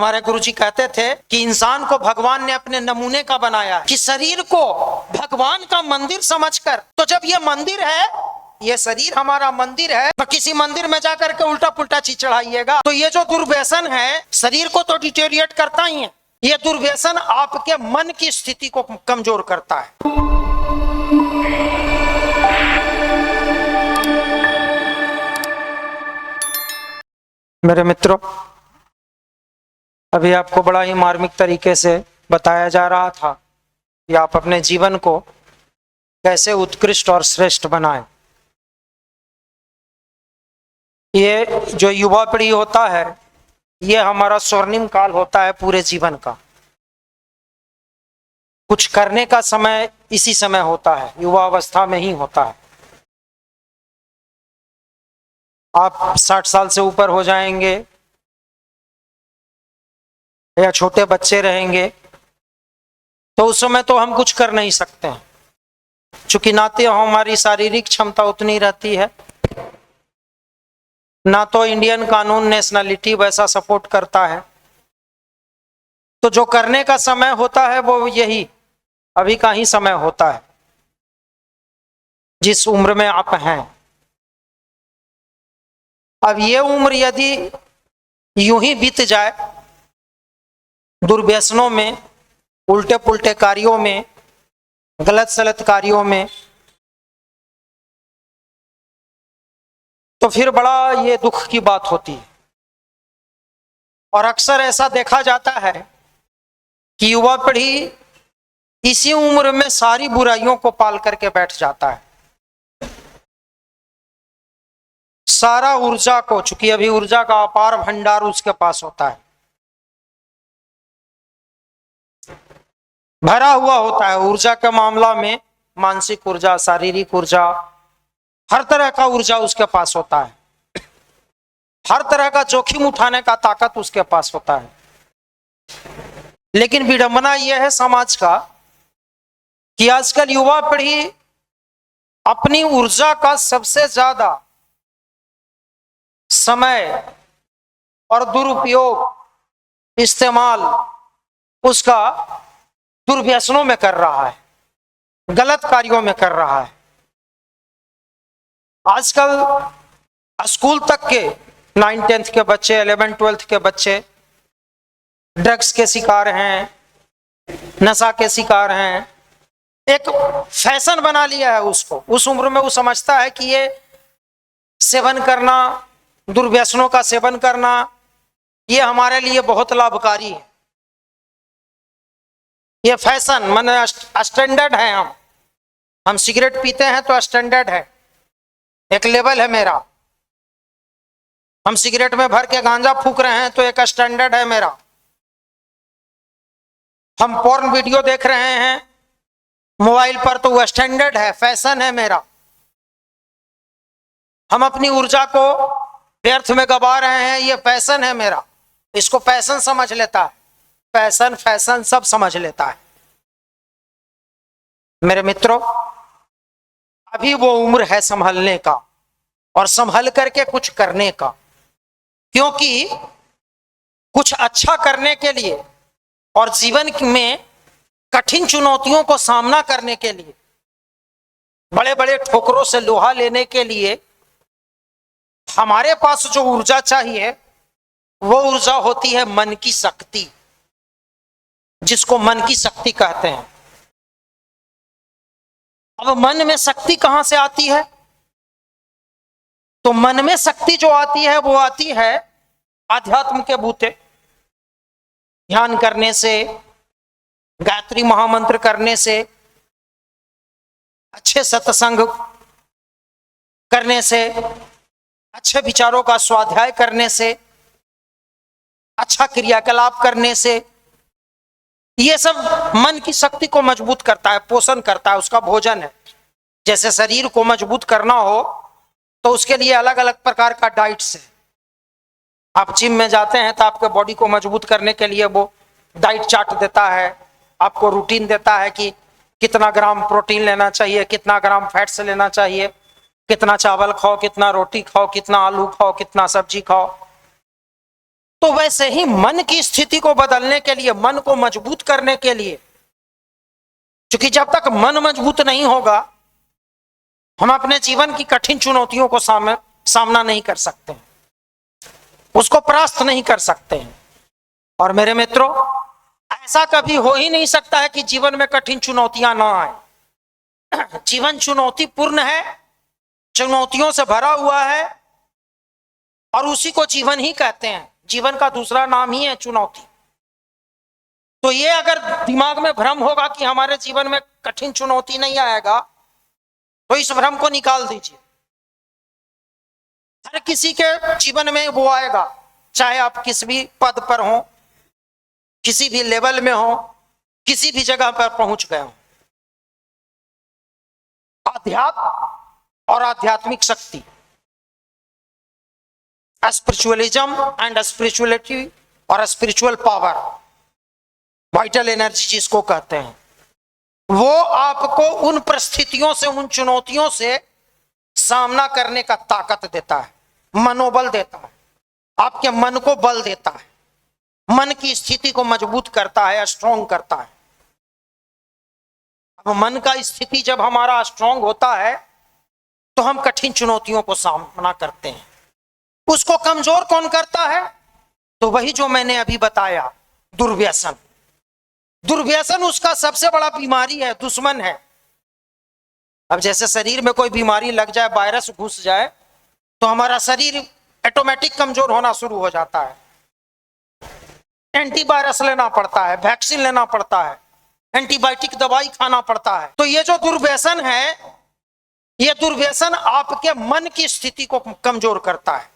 हमारे गुरुजी कहते थे कि इंसान को भगवान ने अपने नमूने का बनाया है, कि शरीर को भगवान का मंदिर समझकर, तो जब ये मंदिर है, ये शरीर हमारा मंदिर है, तो किसी मंदिर में जाकर के उल्टा पुल्टा चीज चढ़ाइएगा तो ये जो दुर्व्यसन है शरीर को तो डिटेरिएट करता ही है, ये दुर्व्यसन आपके मन की स्थिति को कमजोर करता है। मेरे मित्रों, अभी आपको बड़ा ही मार्मिक तरीके से बताया जा रहा था कि आप अपने जीवन को कैसे उत्कृष्ट और श्रेष्ठ बनाएं। ये जो युवा पीढ़ी होता है, ये हमारा स्वर्णिम काल होता है पूरे जीवन का। कुछ करने का समय इसी समय होता है, युवा अवस्था में ही होता है। आप 60 साल से ऊपर हो जाएंगे या छोटे बच्चे रहेंगे तो उस समय तो हम कुछ कर नहीं सकते हैं, चूंकि ना तो हमारी शारीरिक क्षमता उतनी रहती है, ना तो इंडियन कानून नेशनलिटी वैसा सपोर्ट करता है। तो जो करने का समय होता है वो यही अभी का ही समय होता है, जिस उम्र में आप हैं। अब ये उम्र यदि यूं ही बीत जाए दुर्व्यसनों में, उल्टे पुल्टे कार्यों में, गलत सलत कार्यों में, तो फिर बड़ा ये दुख की बात होती है। और अक्सर ऐसा देखा जाता है कि युवा पीढ़ी इसी उम्र में सारी बुराइयों को पाल करके बैठ जाता है। सारा ऊर्जा को, चूंकि अभी ऊर्जा का अपार भंडार उसके पास होता है, भरा हुआ होता है ऊर्जा के मामला में, मानसिक ऊर्जा, शारीरिक ऊर्जा, हर तरह का ऊर्जा उसके पास होता है, हर तरह का जोखिम उठाने का ताकत उसके पास होता है। लेकिन विडंबना यह है समाज का कि आजकल युवा पीढ़ी अपनी ऊर्जा का सबसे ज्यादा समय और दुरुपयोग, इस्तेमाल उसका दुर्व्यसनों में कर रहा है, गलत कार्यों में कर रहा है। आजकल स्कूल तक के 9, 10th के बच्चे, 11, 12th के बच्चे ड्रग्स के शिकार हैं, नशा के शिकार हैं। एक फैशन बना लिया है उसको, उस उम्र में वो समझता है कि ये सेवन करना, दुर्व्यसनों का सेवन करना, ये हमारे लिए बहुत लाभकारी है। ये फैशन माने स्टैंडर्ड है, हम सिगरेट पीते हैं तो स्टैंडर्ड है, एक लेवल है मेरा। हम सिगरेट में भर के गांजा फूक रहे हैं तो एक स्टैंडर्ड है मेरा। हम पोर्न वीडियो देख रहे हैं मोबाइल पर तो वो स्टैंडर्ड है, फैशन है मेरा। हम अपनी ऊर्जा को व्यर्थ में गवा रहे हैं, ये फैशन है मेरा। इसको फैशन समझ लेता है, फैशन फैशन सब समझ लेता है। मेरे मित्रों, अभी वो उम्र है संभलने का और संभल करके कुछ करने का, क्योंकि कुछ अच्छा करने के लिए और जीवन में कठिन चुनौतियों को सामना करने के लिए, बड़े बड़े ठोकरों से लोहा लेने के लिए हमारे पास जो ऊर्जा चाहिए वो ऊर्जा होती है मन की शक्ति, जिसको मन की शक्ति कहते हैं। अब मन में शक्ति कहां से आती है? तो मन में शक्ति जो आती है वो आती है आध्यात्म के बूते, ध्यान करने से, गायत्री महामंत्र करने से, अच्छे सत्संग करने से, अच्छे विचारों का स्वाध्याय करने से, अच्छा क्रियाकलाप करने से। ये सब मन की शक्ति को मजबूत करता है, पोषण करता है, उसका भोजन है। जैसे शरीर को मजबूत करना हो तो उसके लिए अलग अलग प्रकार का डाइट्स है। आप जिम में जाते हैं तो आपके बॉडी को मजबूत करने के लिए वो डाइट चार्ट देता है, आपको रूटीन देता है कि कितना ग्राम प्रोटीन लेना चाहिए, कितना ग्राम फैट्स लेना चाहिए, कितना चावल खाओ, कितना रोटी खाओ, कितना आलू खाओ, कितना सब्जी खाओ। तो वैसे ही मन की स्थिति को बदलने के लिए, मन को मजबूत करने के लिए, क्योंकि जब तक मन मजबूत नहीं होगा हम अपने जीवन की कठिन चुनौतियों को सामना नहीं कर सकते, उसको परास्त नहीं कर सकते हैं। और मेरे मित्रों, ऐसा कभी हो ही नहीं सकता है कि जीवन में कठिन चुनौतियां ना आए। जीवन चुनौतीपूर्ण है, चुनौतियों से भरा हुआ है, और उसी को जीवन ही कहते हैं। जीवन का दूसरा नाम ही है चुनौती। तो ये अगर दिमाग में भ्रम होगा कि हमारे जीवन में कठिन चुनौती नहीं आएगा, तो इस भ्रम को निकाल दीजिए। हर किसी के जीवन में वो आएगा, चाहे आप किसी भी पद पर हो, किसी भी लेवल में हो, किसी भी जगह पर पहुंच गए हो। आध्यात्म और आध्यात्मिक शक्ति, स्पिरिचुअलिज्म एंड स्पिरिचुअलिटी और स्पिरिचुअल पावर, वाइटल एनर्जी जिसको कहते हैं, वो आपको उन परिस्थितियों से, उन चुनौतियों से सामना करने का ताकत देता है, मनोबल देता है, आपके मन को बल देता है, मन की स्थिति को मजबूत करता है, स्ट्रॉन्ग करता है। अब मन का स्थिति जब हमारा स्ट्रॉन्ग होता है तो हम कठिन चुनौतियों को सामना करते हैं। उसको कमजोर कौन करता है? तो वही जो मैंने अभी बताया, दुर्व्यसन। दुर्व्यसन उसका सबसे बड़ा बीमारी है, दुश्मन है। अब जैसे शरीर में कोई बीमारी लग जाए, वायरस घुस जाए, तो हमारा शरीर ऑटोमेटिक कमजोर होना शुरू हो जाता है। एंटीवायरस लेना पड़ता है, वैक्सीन लेना पड़ता है, एंटीबायोटिक दवाई खाना पड़ता है। तो ये जो दुर्व्यसन है, ये दुर्व्यसन आपके मन की स्थिति को कमजोर करता है।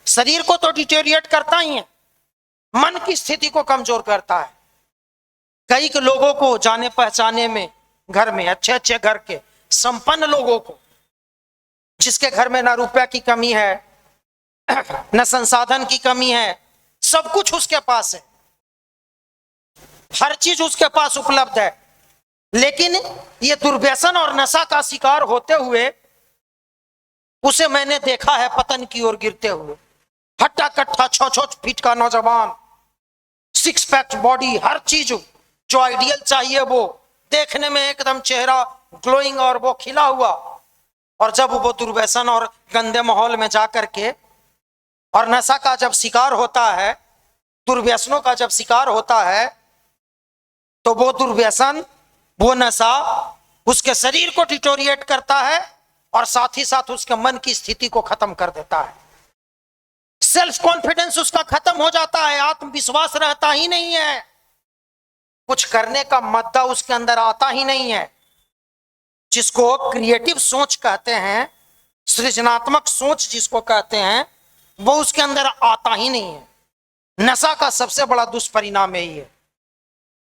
शरीर को तो डिटेरिएट करता ही है, मन की स्थिति को कमजोर करता है। कई लोगों को जाने पहचाने में, घर में अच्छे अच्छे घर के संपन्न लोगों को, जिसके घर में ना रुपया की कमी है, न संसाधन की कमी है, सब कुछ उसके पास है, हर चीज उसके पास उपलब्ध है, लेकिन ये दुर्व्यसन और नशा का शिकार होते हुए उसे मैंने देखा है पतन की ओर गिरते हुए। हट्टा कट्टा 6-6 फीट का नौजवान, 6 पैक बॉडी, हर चीज जो आइडियल चाहिए वो, देखने में एकदम चेहरा ग्लोइंग और वो खिला हुआ, और जब वो दुर्व्यसन और गंदे माहौल में जाकर के और नशा का जब शिकार होता है, दुर्व्यसनों का जब शिकार होता है, तो वो दुर्व्यसन, वो नशा उसके शरीर को डिटोरिएट करता है और साथ ही साथ उसके मन की स्थिति को खत्म कर देता है। सेल्फ कॉन्फिडेंस उसका खत्म हो जाता है, आत्मविश्वास रहता ही नहीं है, कुछ करने का मद्दा उसके अंदर आता ही नहीं है, जिसको क्रिएटिव सोच कहते हैं, सृजनात्मक सोच जिसको कहते हैं, वो उसके अंदर आता ही नहीं है। नशा का सबसे बड़ा दुष्परिणाम यही है,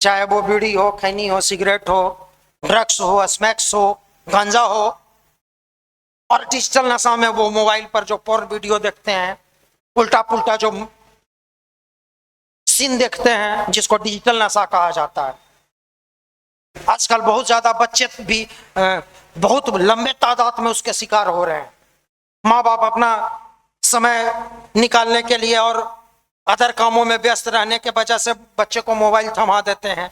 चाहे वो बीड़ी हो, खैनी हो, सिगरेट हो, ड्रग्स हो, स्मैक्स हो, गांजा हो, और डिजिटल नशा में वो मोबाइल पर जो पोर्न वीडियो देखते हैं, उल्टा पुल्टा जो सीन देखते हैं, जिसको डिजिटल नशा कहा जाता है। आजकल बहुत ज्यादा बच्चे भी बहुत लंबे तादाद में उसके शिकार हो रहे हैं। माँ बाप अपना समय निकालने के लिए और अदर कामों में व्यस्त रहने के वजह से बच्चे को मोबाइल थमा देते हैं,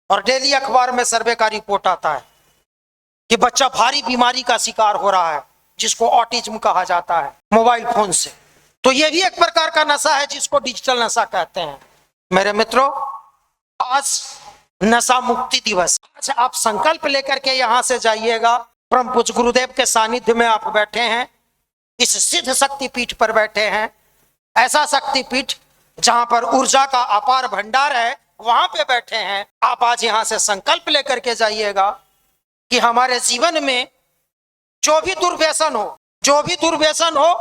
और डेली अखबार में सर्वे का रिपोर्ट आता है कि बच्चा भारी बीमारी का शिकार हो रहा है, जिसको ऑटिज्म कहा जाता है, मोबाइल फोन से। तो ये भी एक प्रकार का नशा है, जिसको डिजिटल नशा कहते हैं। मेरे मित्रों, आज नशा मुक्ति दिवस। आज आप संकल्प लेकर के यहां से जाइएगा। परम पूज्य गुरुदेव के सानिध्य में आप बैठे हैं, इस सिद्ध शक्तिपीठ पर बैठे हैं, ऐसा शक्तिपीठ जहां पर ऊर्जा का अपार भंडार है, वहां पे बैठे हैं। आप आज यहां से संकल्प लेकर के जाइएगा कि हमारे जीवन में जो भी दुर्व्यसन हो, जो भी दुर्व्यसन हो,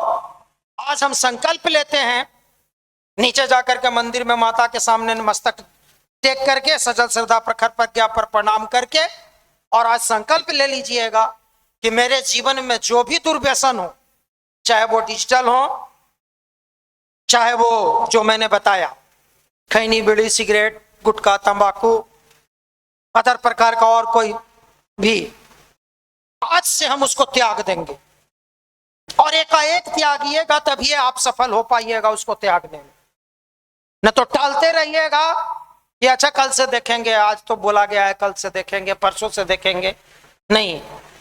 आज हम संकल्प लेते हैं, नीचे जाकर के मंदिर में माता के सामने मस्तक टेक करके, सजल श्रद्धा प्रखर प्रज्ञा पर प्रणाम करके, और आज संकल्प ले लीजिएगा कि मेरे जीवन में जो भी दुर्व्यसन हो, चाहे वो डिजिटल हो, चाहे वो जो मैंने बताया, खैनी, बीड़ी, सिगरेट, गुटखा, तंबाकू, अदर प्रकार का और कोई भी, आज से हम उसको त्याग देंगे। और एकाएक त्यागिएगा तभी आप सफल हो पाइएगा उसको त्यागने में। न तो टालते रहिएगा कि अच्छा कल से देखेंगे, आज तो बोला गया है कल से देखेंगे, परसों से देखेंगे। नहीं,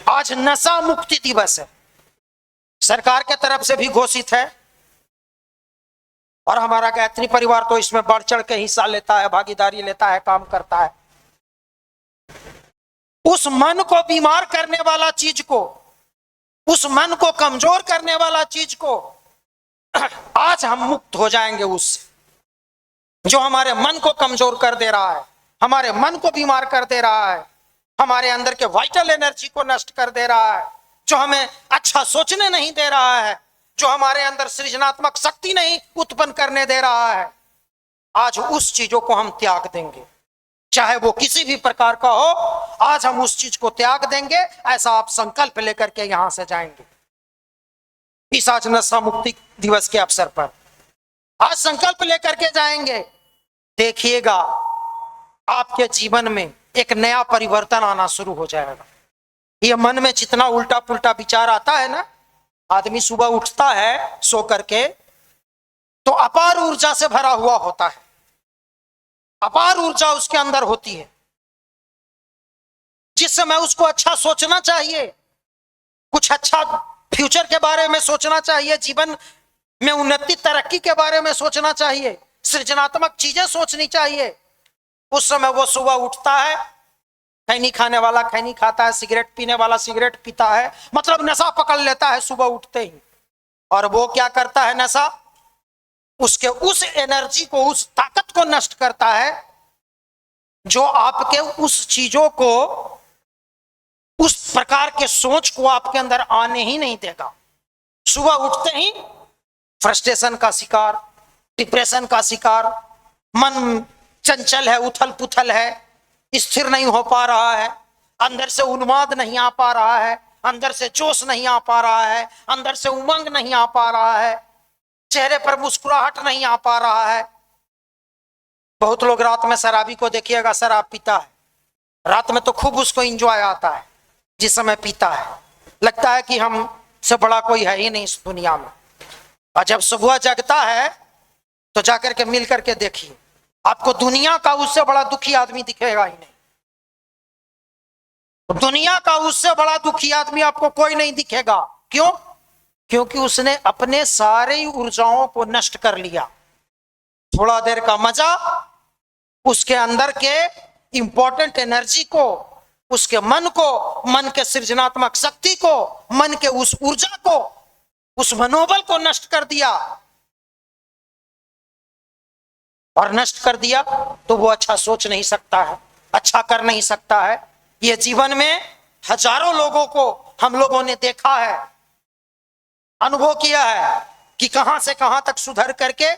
आज नशा मुक्ति दिवस है, सरकार के तरफ से भी घोषित है, और हमारा गायत्री परिवार तो इसमें बढ़ चढ़ के हिस्सा लेता है, भागीदारी लेता है, काम करता है। उस मन को बीमार करने वाला चीज को, उस मन को कमजोर करने वाला चीज को आज हम मुक्त हो जाएंगे उससे, जो हमारे मन को कमजोर कर दे रहा है, हमारे मन को बीमार कर दे रहा है, हमारे अंदर के वाइटल एनर्जी को नष्ट कर दे रहा है, जो हमें अच्छा सोचने नहीं दे रहा है, जो हमारे अंदर सृजनात्मक शक्ति नहीं उत्पन्न करने दे रहा है। आज उस चीजों को हम त्याग देंगे, चाहे वो किसी भी प्रकार का हो, आज हम उस चीज को त्याग देंगे। ऐसा आप संकल्प लेकर के यहां से जाएंगे इस आज नशा मुक्ति दिवस के अवसर पर। आज संकल्प लेकर के जाएंगे, देखिएगा आपके जीवन में एक नया परिवर्तन आना शुरू हो जाएगा। ये मन में जितना उल्टा पुल्टा विचार आता है ना, आदमी सुबह उठता है सो करके तो अपार ऊर्जा से भरा हुआ होता है, अपार ऊर्जा उसके अंदर होती है, जिस समय उसको अच्छा सोचना चाहिए, कुछ अच्छा फ्यूचर के बारे में सोचना चाहिए, जीवन में उन्नति तरक्की के बारे में सोचना चाहिए, सृजनात्मक चीजें सोचनी चाहिए। उस समय वो सुबह उठता है, खैनी खाने वाला खैनी खाता है, सिगरेट पीने वाला सिगरेट पीता है, मतलब नशा पकड़ लेता है सुबह उठते ही। और वो क्या करता है, नशा उसके उस एनर्जी को, उस ताकत को नष्ट करता है जो आपके उस चीजों को, उस प्रकार के सोच को आपके अंदर आने ही नहीं देगा। सुबह उठते ही फ्रस्ट्रेशन का शिकार, डिप्रेशन का शिकार, मन चंचल है, उथल पुथल है, स्थिर नहीं हो पा रहा है, अंदर से उन्माद नहीं आ पा रहा है, अंदर से जोश नहीं आ पा रहा है, अंदर से उमंग नहीं आ पा रहा है, चेहरे पर मुस्कुराहट नहीं आ पा रहा है। बहुत लोग रात में शराबी को देखिएगा, शराब पीता है, रात में तो खूब उसको एंजॉय आता है, जिस समय पीता है लगता है कि हम से बड़ा कोई है ही नहीं इस दुनिया में। और जब सुबह जगता है तो जाकर के मिल करके देखिए, आपको दुनिया का उससे बड़ा दुखी आदमी दिखेगा ही नहीं। दुनिया का उससे बड़ा दुखी आदमी आपको कोई नहीं दिखेगा। क्यों? क्योंकि उसने अपने सारे ऊर्जाओं को नष्ट कर लिया। थोड़ा देर का मजा, उसके अंदर के इंपॉर्टेंट एनर्जी को, उसके मन को, मन के सृजनात्मक शक्ति को, मन के उस ऊर्जा को, उस मनोबल को नष्ट कर दिया। और नष्ट कर दिया तो वो अच्छा सोच नहीं सकता है, अच्छा कर नहीं सकता है। ये जीवन में हजारों लोगों को हम लोगों ने देखा है, अनुभव किया है कि कहां से कहां तक सुधर करके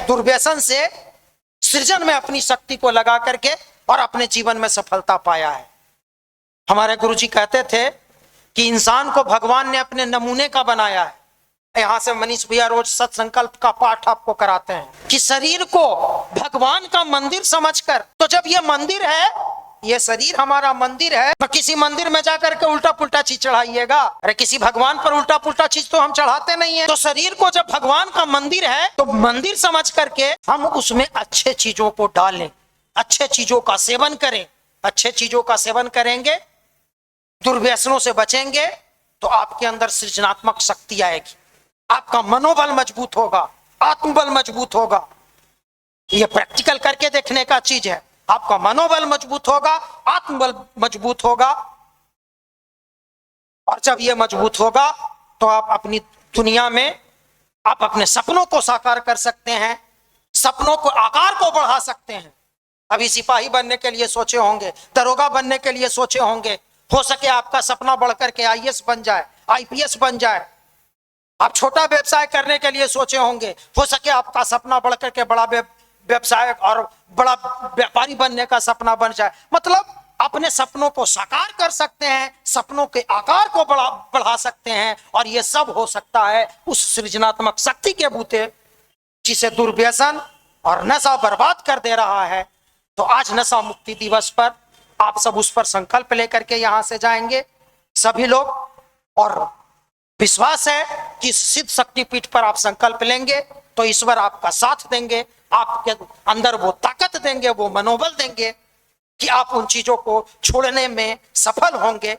दुर्व्यसन से सृजन में अपनी शक्ति को लगा करके और अपने जीवन में सफलता पाया है। हमारे गुरुजी कहते थे कि इंसान को भगवान ने अपने नमूने का बनाया है। यहां से मनीष भैया रोज सत्संकल्प का पाठ आपको कराते हैं कि शरीर को भगवान का मंदिर समझकर, तो जब ये मंदिर है, ये शरीर हमारा मंदिर है, तो किसी मंदिर में जाकर के उल्टा पुल्टा चीज चढ़ाइएगा? अरे किसी भगवान पर उल्टा पुल्टा चीज तो हम चढ़ाते नहीं है। तो शरीर को जब भगवान का मंदिर है तो मंदिर समझ करके हम उसमें अच्छे चीजों को डालें, अच्छे चीजों का सेवन करें। अच्छे चीजों का सेवन करेंगे, दुर्व्यसनों से बचेंगे, तो आपके अंदर सृजनात्मक शक्ति आएगी, आपका मनोबल मजबूत होगा, आत्मबल मजबूत होगा। ये प्रैक्टिकल करके देखने का चीज है। आपका मनोबल मजबूत होगा, आत्मबल मजबूत होगा, और जब ये मजबूत होगा तो आप अपनी दुनिया में, आप अपने सपनों को साकार कर सकते हैं, सपनों को आकार को बढ़ा सकते हैं। अभी सिपाही बनने के लिए सोचे होंगे, दरोगा बनने के लिए सोचे होंगे, हो सके आपका सपना बढ़कर के आईएएस बन जाए, आईपीएस बन जाए। आप छोटा व्यवसाय करने के लिए सोचे होंगे, हो सके आपका सपना बढ़कर के बड़ा व्यवसाय और बड़ा व्यापारी बनने का सपना बन जाए। मतलब अपने सपनों को साकार कर सकते हैं, सपनों के आकार को बढ़ा सकते हैं, और यह सब हो सकता है उस सृजनात्मक शक्ति के बूते जिसे दुर्व्यसन और नशा बर्बाद कर दे रहा है। तो आज नशा मुक्ति दिवस पर आप सब उस पर संकल्प लेकर के यहां से जाएंगे सभी लोग, और विश्वास है कि इस सिद्ध शक्तिपीठ पर आप संकल्प लेंगे तो ईश्वर आपका साथ देंगे, आपके अंदर वो ताकत देंगे, वो मनोबल देंगे कि आप उन चीजों को छोड़ने में सफल होंगे।